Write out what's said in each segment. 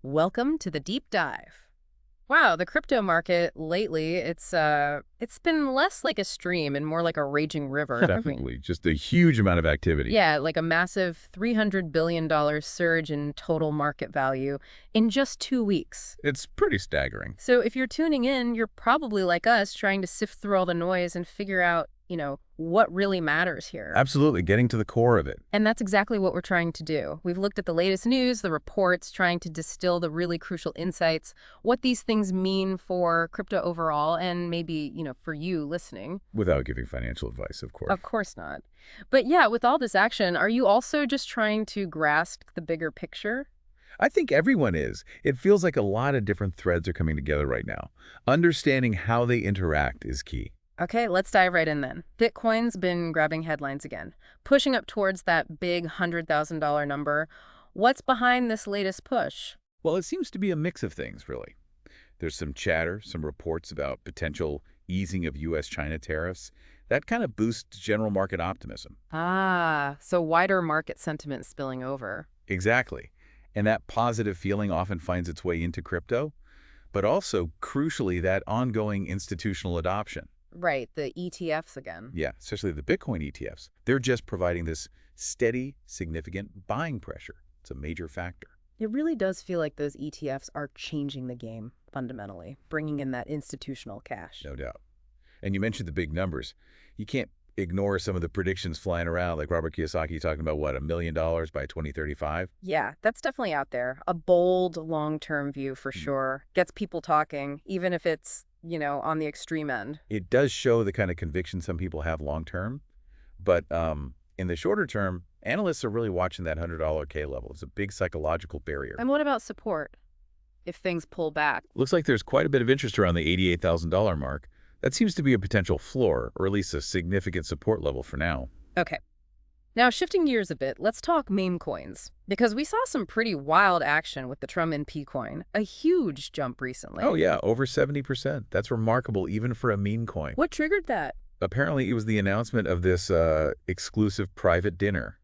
Welcome to the deep dive. Wow, the crypto market lately, it's been less like a stream and more like a raging river. Definitely. Just a huge amount of activity. Yeah, like a massive $300 billion surge in total market value in just 2 weeks. It's pretty staggering. So if you're tuning in, you're probably like us trying to sift through all the noise and figure out, what really matters here. Absolutely. Getting to the core of it. And that's exactly what we're trying to do. We've looked at the latest news, the reports, trying to distill the really crucial insights, what these things mean for crypto overall, and maybe, for you listening. Without giving financial advice, of course. Of course not. But yeah, with all this action, are you also just trying to grasp the bigger picture? I think everyone is. It feels like a lot of different threads are coming together right now. Understanding how they interact is key. Okay, let's dive right in then. Bitcoin's been grabbing headlines again, pushing up towards that big $100,000 number. What's behind this latest push? Well, it seems to be a mix of things, really. There's some chatter, some reports about potential easing of U.S.-China tariffs. That kind of boosts general market optimism. Ah, so wider market sentiment spilling over. Exactly. And that positive feeling often finds its way into crypto, but also, crucially, that ongoing institutional adoption. Right, the ETFs again. Yeah, especially the Bitcoin ETFs. They're just providing this steady, significant buying pressure. It's a major factor. It really does feel like those ETFs are changing the game, fundamentally, bringing in that institutional cash. No doubt. And you mentioned the big numbers. You can't ignore some of the predictions flying around, like Robert Kiyosaki talking about, what, $1 million by 2035? Yeah, that's definitely out there. A bold, long-term view for sure. Gets people talking, even if it's, on the extreme end. It does show the kind of conviction some people have long-term, but in the shorter term, analysts are really watching that $100 K level. It's a big psychological barrier. And what about support, if things pull back? Looks like there's quite a bit of interest around the $88,000 mark. That seems to be a potential floor, or at least a significant support level for now. Okay. Now, shifting gears a bit, let's talk meme coins. Because we saw some pretty wild action with the Trump NP coin. A huge jump recently. Oh yeah, over 70%. That's remarkable even for a meme coin. What triggered that? Apparently, it was the announcement of this exclusive private dinner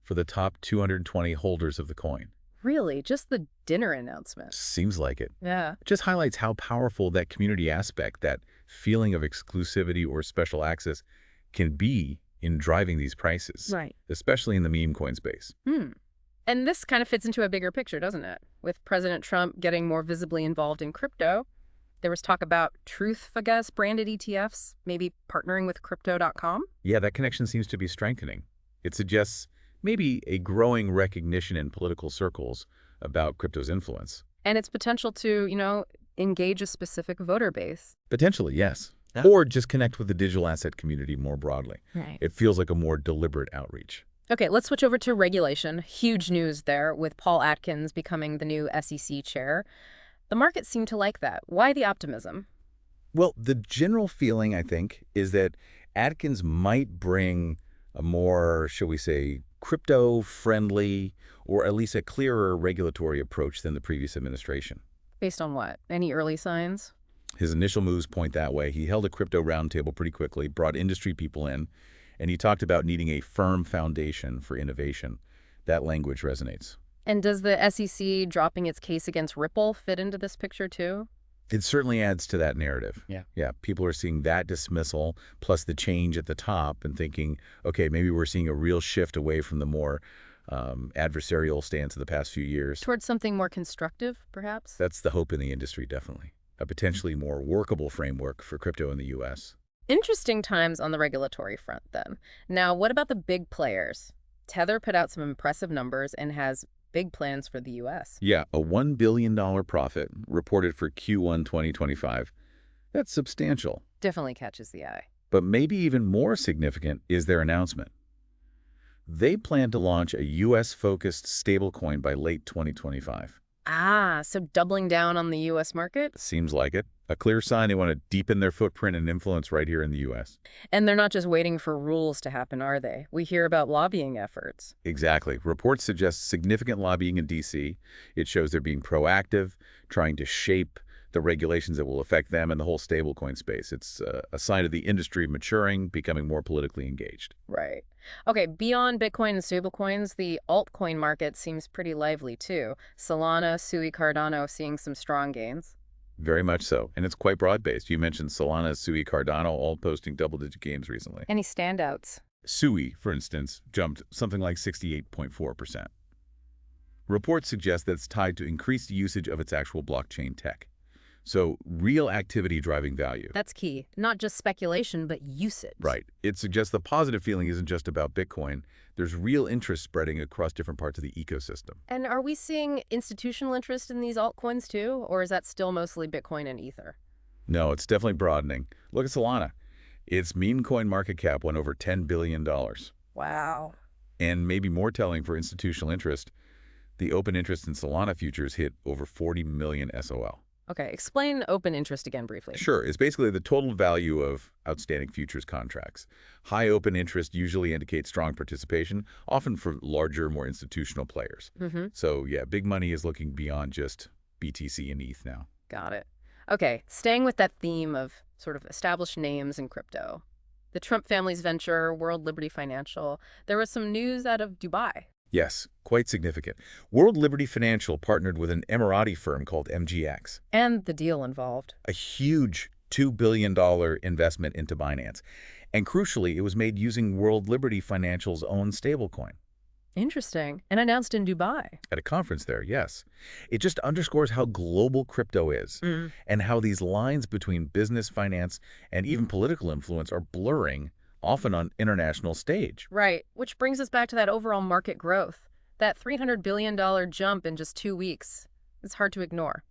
for the top 220 holders of the coin. Really? Just the dinner announcement? Seems like it. Yeah. It just highlights how powerful that community aspect, that feeling of exclusivity or special access, can be in driving these prices. Right. Especially in the meme coin space. And this kind of fits into a bigger picture, doesn't it? With President Trump getting more visibly involved in crypto, there was talk about Truth, I guess, branded ETFs, maybe partnering with Crypto.com? Yeah, that connection seems to be strengthening. It suggests maybe a growing recognition in political circles about crypto's influence. And its potential to, engage a specific voter base. Potentially, yes. Yeah. Or just connect with the digital asset community more broadly. Right. It feels like a more deliberate outreach. Okay, let's switch over to regulation. Huge news there with Paul Atkins becoming the new SEC chair. The market seemed to like that. Why the optimism? Well, the general feeling, I think, is that Atkins might bring a more, shall we say, crypto-friendly, or at least a clearer regulatory approach than the previous administration. Based on what? Any early signs? His initial moves point that way. He held a crypto roundtable pretty quickly, brought industry people in, and he talked about needing a firm foundation for innovation. That language resonates. And does the SEC dropping its case against Ripple fit into this picture too? It certainly adds to that narrative. Yeah, people are seeing that dismissal plus the change at the top and thinking, okay, maybe we're seeing a real shift away from the more adversarial stance of the past few years. Towards something more constructive, perhaps? That's the hope in the industry, definitely. A potentially more workable framework for crypto in the U.S. Interesting times on the regulatory front, then. Now, what about the big players? Tether put out some impressive numbers and has big plans for the U.S. Yeah, a $1 billion profit reported for Q1 2025. That's substantial. Definitely catches the eye. But maybe even more significant is their announcement. They plan to launch a U.S.-focused stablecoin by late 2025. Ah, so doubling down on the U.S. market? Seems like it. A clear sign they want to deepen their footprint and influence right here in the U.S. And they're not just waiting for rules to happen, are they? We hear about lobbying efforts. Exactly. Reports suggest significant lobbying in D.C. It shows they're being proactive, trying to shape the regulations that will affect them and the whole stablecoin space. It's a sign of the industry maturing, becoming more politically engaged. Right. Okay, beyond Bitcoin and stablecoins, the altcoin market seems pretty lively too. Solana, Sui, Cardano seeing some strong gains. Very much so, and it's quite broad-based. You mentioned Solana, Sui, Cardano, all posting double-digit gains recently. Any standouts? Sui, for instance, jumped something like 68.4%. Reports suggest that it's tied to increased usage of its actual blockchain tech. So, real activity driving value. That's key. Not just speculation, but usage. Right. It suggests the positive feeling isn't just about Bitcoin. There's real interest spreading across different parts of the ecosystem. And are we seeing institutional interest in these altcoins too, or is that still mostly Bitcoin and Ether? No, it's definitely broadening. Look at Solana. Its meme coin market cap went over $10 billion. Wow. And maybe more telling for institutional interest, the open interest in Solana futures hit over 40 million SOL. Okay, explain open interest again briefly. Sure, it's basically the total value of outstanding futures contracts. High open interest usually indicates strong participation, often for larger, more institutional players. So yeah, big money is looking beyond just BTC and ETH now. Got it. Okay, staying with that theme of sort of established names in crypto. The Trump family's venture, World Liberty Financial, there was some news out of Dubai. Yes, quite significant. World Liberty Financial partnered with an Emirati firm called MGX. And the deal involved. A huge $2 billion investment into Binance. And crucially, it was made using World Liberty Financial's own stablecoin. Interesting. And announced in Dubai. At a conference there, yes. It just underscores how global crypto is and how these lines between business, finance, and even political influence are blurring, often on international stage. Right, which brings us back to that overall market growth. That $300 billion jump in just 2 weeks. It's hard to ignore.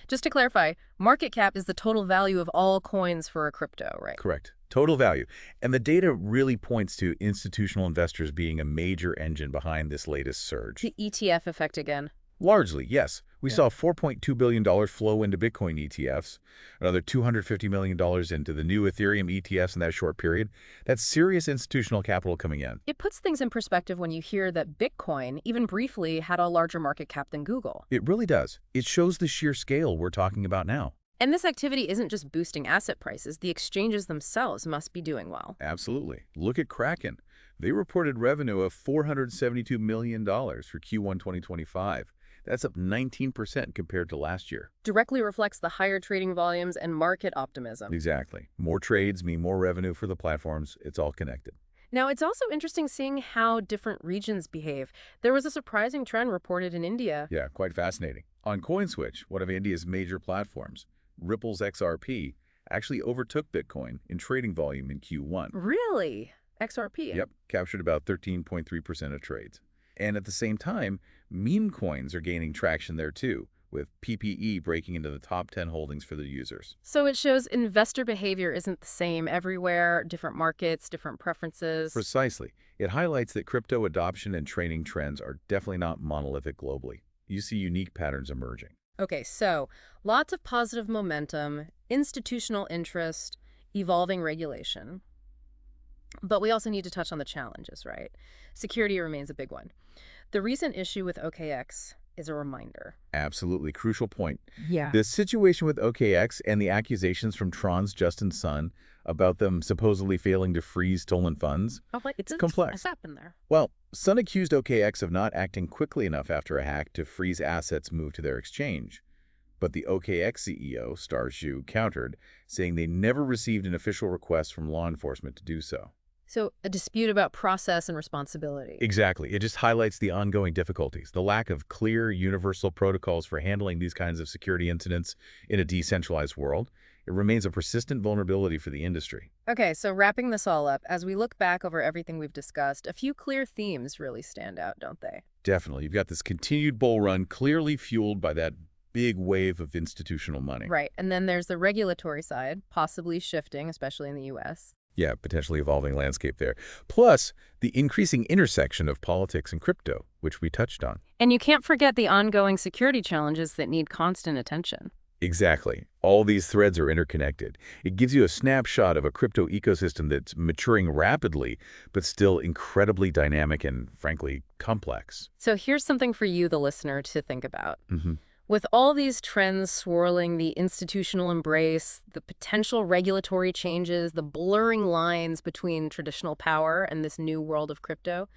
Just to clarify, market cap is the total value of all coins for a crypto, right? Correct. Total value. And the data really points to institutional investors being a major engine behind this latest surge. The ETF effect again. Largely, yes. We saw $4.2 billion flow into Bitcoin ETFs, another $250 million into the new Ethereum ETFs in that short period. That's serious institutional capital coming in. It puts things in perspective when you hear that Bitcoin, even briefly, had a larger market cap than Google. It really does. It shows the sheer scale we're talking about now. And this activity isn't just boosting asset prices. The exchanges themselves must be doing well. Absolutely. Look at Kraken. They reported revenue of $472 million for Q1 2025. That's up 19% compared to last year. Directly reflects the higher trading volumes and market optimism. Exactly. More trades mean more revenue for the platforms. It's all connected. Now, it's also interesting seeing how different regions behave. There was a surprising trend reported in India. Yeah, quite fascinating. On CoinSwitch, one of India's major platforms, Ripple's XRP actually overtook Bitcoin in trading volume in Q1. Really? XRP? Yep, captured about 13.3% of trades. And at the same time, meme coins are gaining traction there too, with PPE breaking into the top 10 holdings for the users. So it shows investor behavior isn't the same everywhere, different markets, different preferences. Precisely. It highlights that crypto adoption and trading trends are definitely not monolithic globally. You see unique patterns emerging. Okay, so lots of positive momentum, institutional interest, evolving regulation. But we also need to touch on the challenges, right? Security remains a big one. The recent issue with OKX is a reminder. Absolutely crucial point. Yeah. The situation with OKX and the accusations from Tron's Justin Sun about them supposedly failing to freeze stolen funds, It's complex. What's happened there? Well, Sun accused OKX of not acting quickly enough after a hack to freeze assets moved to their exchange. But the OKX CEO, Star Zhu, countered, saying they never received an official request from law enforcement to do so. So a dispute about process and responsibility. Exactly. It just highlights the ongoing difficulties, the lack of clear, universal protocols for handling these kinds of security incidents in a decentralized world. It remains a persistent vulnerability for the industry. Okay, so wrapping this all up, as we look back over everything we've discussed, a few clear themes really stand out, don't they? Definitely. You've got this continued bull run clearly fueled by that big wave of institutional money. Right, and then there's the regulatory side, possibly shifting, especially in the U.S. Yeah, potentially evolving landscape there. Plus, the increasing intersection of politics and crypto, which we touched on. And you can't forget the ongoing security challenges that need constant attention. Exactly. All these threads are interconnected. It gives you a snapshot of a crypto ecosystem that's maturing rapidly, but still incredibly dynamic and, frankly, complex. So here's something for you, the listener, to think about. With all these trends swirling, the institutional embrace, the potential regulatory changes, the blurring lines between traditional power and this new world of crypto,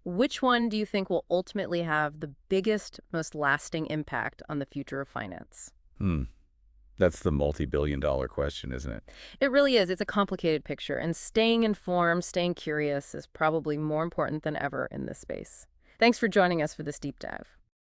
which one do you think will ultimately have the biggest, most lasting impact on the future of finance? Hmm. That's the multi-billion-dollar question, isn't it? It really is. It's a complicated picture, and staying informed, staying curious is probably more important than ever in this space. Thanks for joining us for this deep dive.